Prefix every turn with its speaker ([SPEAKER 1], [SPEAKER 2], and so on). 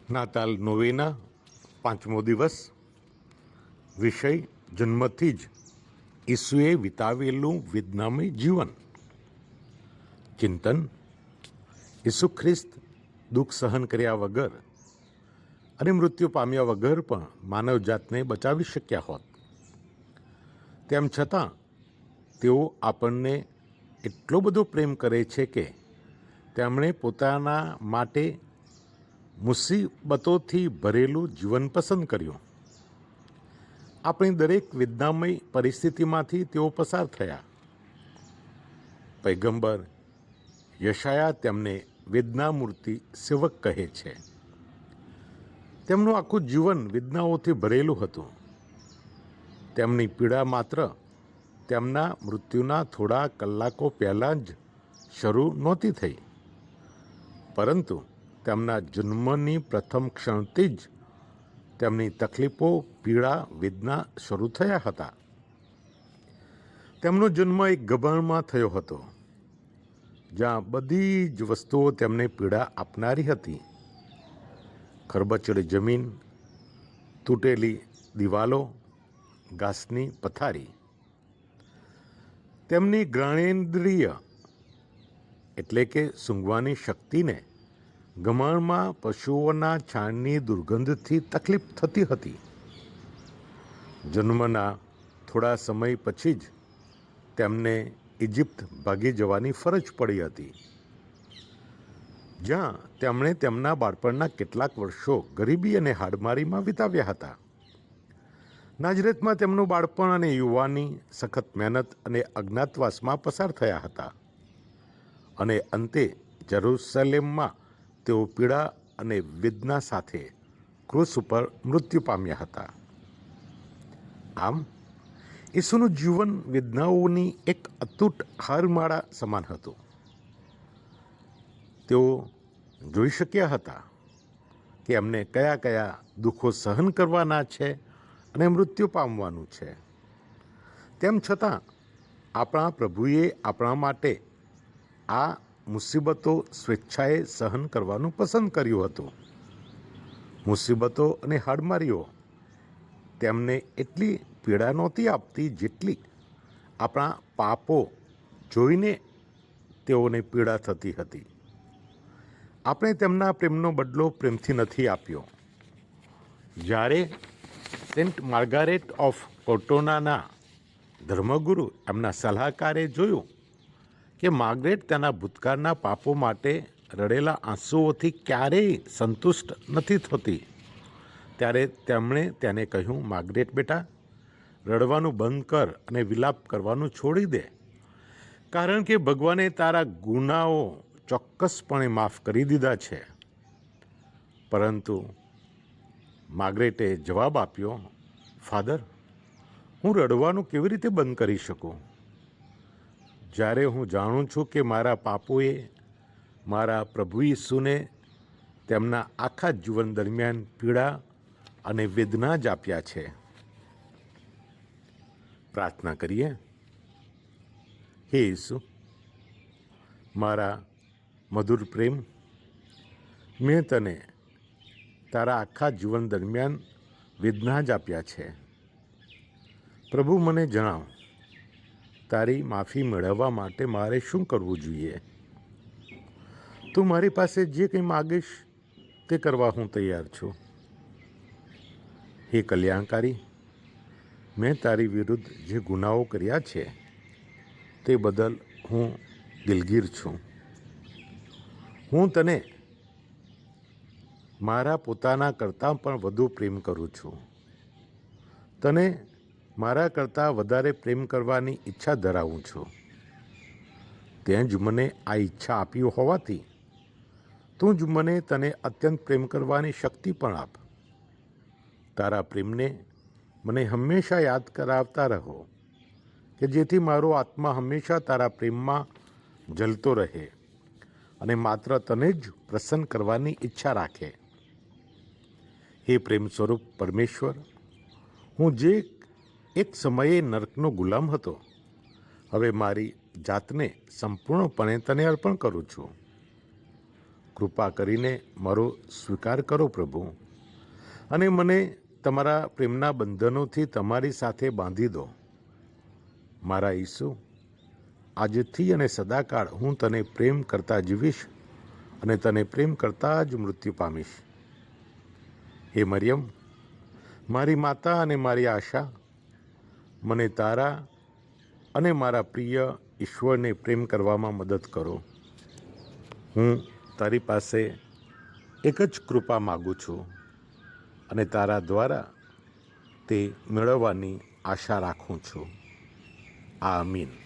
[SPEAKER 1] નાતાલ નોવેના 5મો દિવસ. વિષય: જન્મથી જ ઈસુએ વિતાવેલું વેદનામય જીવન. ચિંતન: ઈસુ ખ્રિસ્ત દુઃખ સહન કર્યા વગર અને મૃત્યુ પામ્યા વગર પણ માનવજાતને બચાવી શક્યા હોત. તેમ છતાં તેઓ આપણને એટલો બધો પ્રેમ કરે છે કે તેમણે પોતાના માટે મુસીબતોથી ભરેલું જીવન પસંદ કર્યું. આપણી દરેક વેદનામય પરિસ્થિતિમાંથી તેઓ પસાર થયા. પૈગંબર યશાયા તેમને વેદનામૂર્તિ સેવક કહે છે. તેમનું આખું જીવન વેદનાઓથી ભરેલું હતું. તેમની પીડા માત્ર તેમના મૃત્યુના થોડા કલાકો પહેલાં જ શરૂ નહોતી થઈ, પરંતુ તેમના જન્મની પ્રથમ ક્ષણથી જ તેમની તકલીફો, પીડા, વેદના શરૂ થયા હતા. તેમનો જન્મ એક ગભાણમાં થયો હતો, જ્યાં બધી જ વસ્તુઓ તેમને પીડા આપનારી હતી. ખરબચડી જમીન, તૂટેલી દિવાલો, ઘાસની પથારી. તેમની ઘ્રાણેન્દ્રિય એટલે કે સૂંઘવાની શક્તિને ગમાણમાં પશુઓના છાણની દુર્ગંધથી તકલીફ થતી હતી. જન્મના થોડા સમય પછી જ તેમને ઇજિપ્ત ભાગી જવાની ફરજ પડી હતી, જ્યાં તેમણે તેમના બાળપણના કેટલાક વર્ષો ગરીબી અને હાડમારીમાં વિતાવ્યા હતા. નાઝરેથમાં તેમનું બાળપણ અને યુવાની સખત મહેનત અને અજ્ઞાતવાસમાં પસાર થયા હતા, અને અંતે જેરુસલેમમાં તેઓ પીડા અને વેદના સાથે ક્રૂસ ઉપર મૃત્યુ પામ્યા હતા. આમ, ઈસુનું જીવન વેદનાઓની એક અતૂટ હારમાળા સમાન હતું. તેઓ જોઈ શક્યા હતા કે એમને કયા કયા દુઃખો સહન કરવાના છે અને મૃત્યુ પામવાનું છે. તેમ છતાં આપણા પ્રભુએ આપણા માટે આ મુસીબતો સ્વેચ્છાએ સહન કરવાનું પસંદ કર્યું હતું. મુસીબતો અને હાડમારીઓ તેમને એટલી પીડા નહોતી આપતી જેટલી આપણા પાપો જોઈને તેઓને પીડા થતી હતી. આપણે તેમના પ્રેમનો બદલો પ્રેમથી નથી આપ્યો. જ્યારે સેન્ટ માર્ગારેટ ઓફ કોર્ટોનાના ધર્મગુરુ એમના સલાહકારે જોયું કે માર્ગરેટ તેના ભૂતકાળના પાપો માટે રડેલા આંસુઓથી ક્યારેય સંતુષ્ટ નથી થતી, ત્યારે તેમણે તેને કહ્યું, માર્ગરેટ બેટા, રડવાનું બંધ કર અને વિલાપ કરવાનું છોડી દે, કારણ કે ભગવાને તારા ગુનાઓ ચોક્કસપણે માફ કરી દીધા છે. પરંતુ માર્ગરેટે જવાબ આપ્યો, ફાધર, હું રડવાનું કેવી રીતે બંધ કરી શકું, જ્યારે હું જાણું છું કે મારા પાપોએ મારા પ્રભુ ઈસુને તેમના આખા જીવન દરમિયાન પીડા અને વેદના જ આપ્યા છે. પ્રાર્થના કરીએ. હે ઈસુ, મારા મધુર પ્રેમ, મેં તને તારા આખા જીવન દરમિયાન વેદના જ આપ્યા છે. પ્રભુ, મને જણાવ, તારી માફી મેળવવા માટે મારે શું કરવું જોઈએ? તું મારી પાસે જે કંઈ માગીશ તે કરવા હું તૈયાર છું. હે કલ્યાણકારી, મેં તારી વિરુદ્ધ જે ગુનાઓ કર્યા છે તે બદલ હું દિલગીર છું. હું તને મારા પોતાના કરતાં પણ વધુ પ્રેમ કરું છું. તને મારા કરતાં વધારે પ્રેમ કરવાની ઈચ્છા ધરાવું છું. તે જ મને આ ઈચ્છા આપી હોવાથી તું જ મને તને અત્યંત પ્રેમ કરવાની શક્તિ પણ આપ. તારા પ્રેમને મને હંમેશા યાદ કરાવતા રહો, કે જેથી મારો આત્મા હંમેશા તારા પ્રેમમાં જલતો રહે અને માત્ર તને જ પ્રસન્ન કરવાની ઈચ્છા રાખે. હે પ્રેમ સ્વરૂપ પરમેશ્વર, હું જે એક સમયે નર્કનો ગુલામ હતો, હવે મારી જાતને સંપૂર્ણપણે તને અર્પણ કરું છું. કૃપા કરીને મારો સ્વીકાર કરો પ્રભુ, અને મને તમારા પ્રેમના બંધનોથી તમારી સાથે બાંધી દો. મારા ઈસુ, આજથી અને સદાકાળ હું તને પ્રેમ કરતા જીવીશ અને તને પ્રેમ કરતા જ મૃત્યુ પામીશ. હે મરિયમ, મારી માતા અને મારી આશા, મને તારા અને મારા પ્રિય ઈશ્વરને પ્રેમ કરવામાં મદદ કરો. હું તારી પાસે એક જ કૃપા માગું છું અને તારા દ્વારા તે મેળવવાની આશા રાખું છું. આમીન.